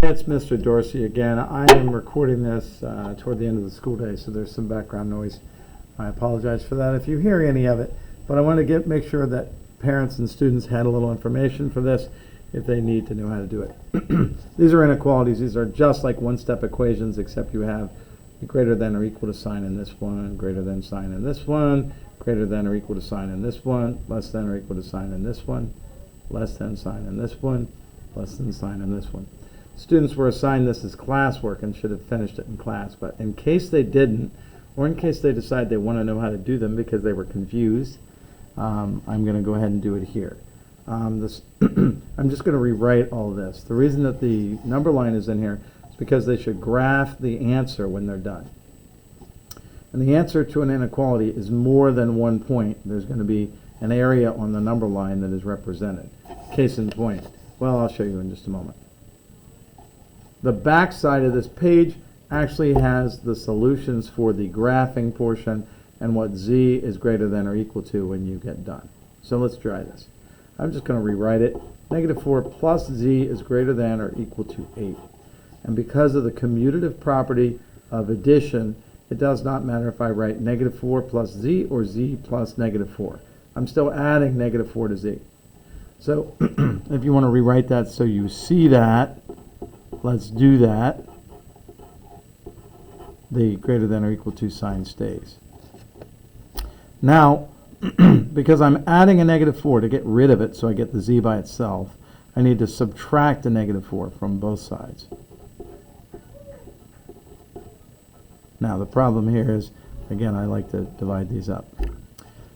it's Mr. Dorsey again. I am recording this toward the end of the school day, so there's some background noise. I apologize for that if you hear any of it, but I want to make sure that parents and students had a little information for this if they need to know how to do it. These are inequalities. These are just like one-step equations, except you have a greater than or equal to sign in this one, greater than sign in this one, greater than or equal to sign in this one, less than or equal to sign in this one, less than sign in this one, less than sign in this one. Students were assigned this as classwork and should have finished it in class, but in case they didn't, or in case they decide they want to know how to do them because they were confused, I'm going to go ahead and do it here. I'm just going to rewrite all of this. The reason that the number line is in here is because they should graph the answer when they're done. And the answer to an inequality is more than 1 point. There's going to be an area on the number line that is represented. Case in point. Well, I'll show you in just a moment. The back side of this page actually has the solutions for the graphing portion and what z is greater than or equal to when you get done. So let's try this. I'm just going to rewrite it. Negative 4 plus z is greater than or equal to 8. And because of the commutative property of addition, it does not matter if I write negative 4 plus z or z plus negative 4. I'm still adding negative 4 to z. So if you want to rewrite that so you see that, let's do that. The greater than or equal to sign stays. Now, because I'm adding a negative 4 to get rid of it so I get the z by itself, I need to subtract a negative 4 from both sides. Now, the problem here is, again, I like to divide these up.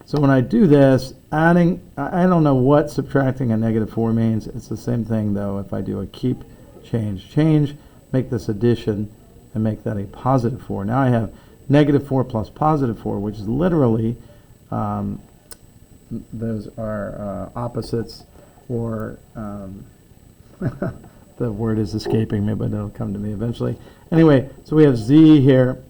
So when I do this, adding, I don't know what subtracting a negative 4 means. It's the same thing, though, if I do a keep, change, make this addition, and make that a positive 4. Now I have negative 4 plus positive 4, which is literally, those are opposites, or the word is escaping me, but it'll come to me eventually. Anyway, so we have z here.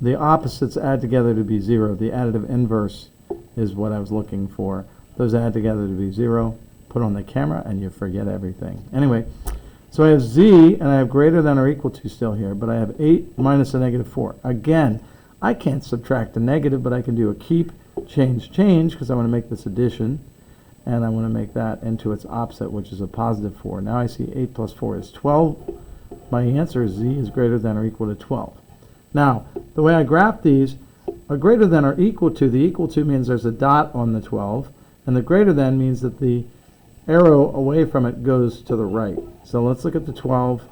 The opposites add together to be 0. The additive inverse is what I was looking for. Those add together to be 0. Put on the camera and you forget everything. Anyway, so I have z, and I have greater than or equal to still here, but I have 8 minus a negative 4. Again, I can't subtract a negative, but I can do a keep, change, because I want to make this addition, and I want to make that into its opposite, which is a positive 4. Now I see 8 plus 4 is 12. My answer is z is greater than or equal to 12. Now, the way I graph these, a greater than or equal to, the equal to means there's a dot on the 12, and the greater than means that the arrow away from it goes to the right. So let's look at the 12.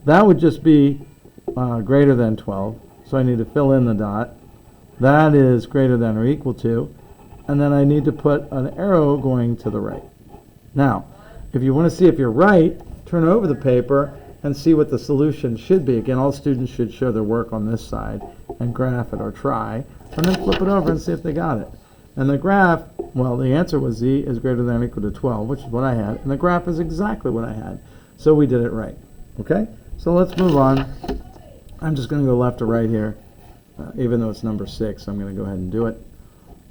That would just be greater than 12, so I need to fill in the dot. That is greater than or equal to, and then I need to put an arrow going to the right. Now, if you want to see if you're right, turn over the paper and see what the solution should be. Again, all students should show their work on this side and graph it or try, and then flip it over and see if they got it. And the graph, well, the answer was z is greater than or equal to 12, which is what I had, and the graph is exactly what I had. So we did it right. Okay? So let's move on. I'm just going to go left to right here. Even though it's number 6, I'm going to go ahead and do it.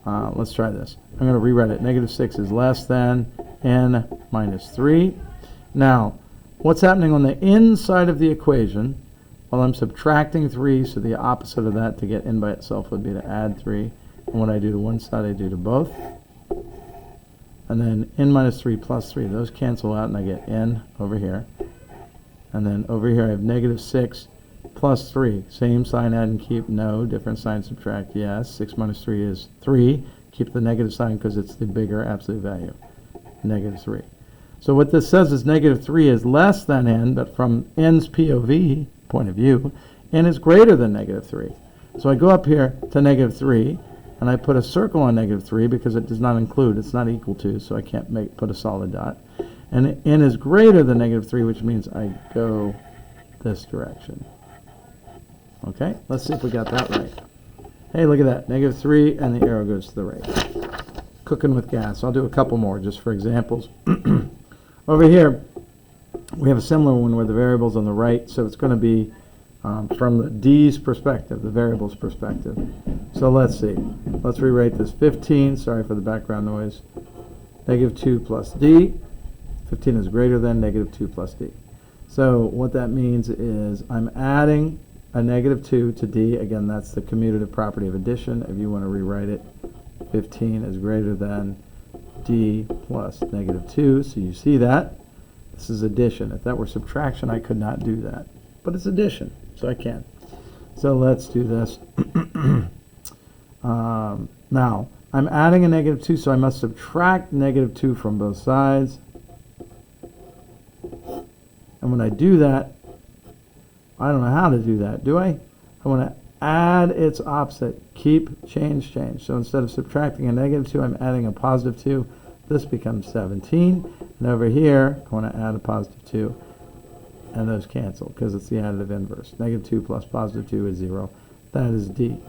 Let's try this. I'm going to rewrite it. Negative 6 is less than n minus 3. Now, what's happening on the inside of the equation? Well, I'm subtracting 3, so the opposite of that to get n by itself would be to add 3. And what I do to one side, I do to both. And then n minus 3 plus 3. Those cancel out, and I get n over here. And then over here, I have negative 6 plus 3. Same sign, add and keep. No. Different sign, subtract. Yes. 6 minus 3 is 3. Keep the negative sign because it's the bigger absolute value. Negative 3. So what this says is negative 3 is less than n, but from n's POV, point of view, n is greater than negative 3. So I go up here to negative 3, and I put a circle on negative 3 because it does not include, it's not equal to, so I can't put a solid dot. And n is greater than negative 3, which means I go this direction. Okay, let's see if we got that right. Hey, look at that, negative 3, and the arrow goes to the right. Cooking with gas. I'll do a couple more just for examples. Over here, we have a similar one where the variable's on the right, so it's going to be from the d's perspective, the variable's perspective. So let's see. Let's rewrite this. 15, sorry for the background noise, negative 2 plus d. 15 is greater than negative 2 plus d. So what that means is I'm adding a negative 2 to D. Again, that's the commutative property of addition. If you want to rewrite it, 15 is greater than D plus negative 2. So you see that. This is addition. If that were subtraction, I could not do that. But it's addition, so I can. So let's do this. Now, I'm adding a negative 2, so I must subtract negative 2 from both sides. And when I do that, I don't know how to do that, do I? I want to add its opposite. Keep, change, change. So instead of subtracting a negative 2, I'm adding a positive 2. This becomes 17. And over here, I want to add a positive 2. And those cancel because it's the additive inverse. Negative 2 plus positive 2 is 0. That is D.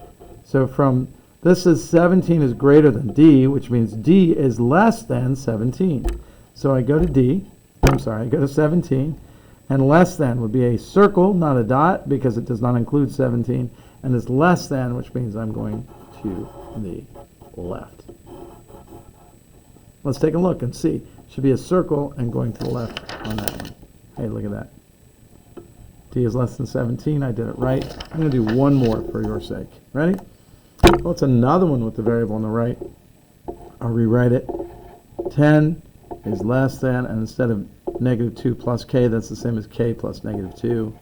So from this is 17 is greater than D, which means D is less than 17. So I go to D. I'm sorry, I go to 17. And less than would be a circle, not a dot, because it does not include 17. And it's less than, which means I'm going to the left. Let's take a look and see. Should be a circle and going to the left on that one. Hey, look at that. D is less than 17. I did it right. I'm going to do one more for your sake. Ready? Well, it's another one with the variable on the right. I'll rewrite it. 10 is less than, and instead of negative 2 plus k, that's the same as k plus negative 2.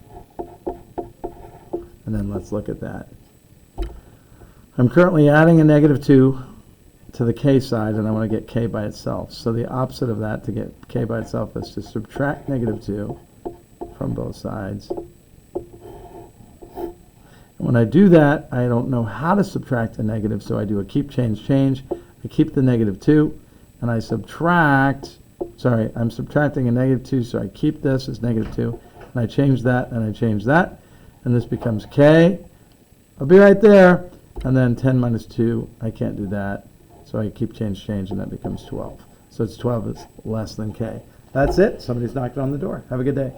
And then let's look at that. I'm currently adding a negative 2 to the k side, and I want to get k by itself. So the opposite of that to get k by itself is to subtract negative 2 from both sides. And when I do that, I don't know how to subtract a negative, so I do a keep, change, change. I keep the negative 2, and I subtract, sorry, I'm subtracting a negative 2, so I keep this as negative 2, and I change that, and I change that, and this becomes k. I'll be right there. And then 10 minus 2, I can't do that, so I keep, change, change, and that becomes 12. So it's 12 is less than k. That's it. Somebody's knocking on the door. Have a good day.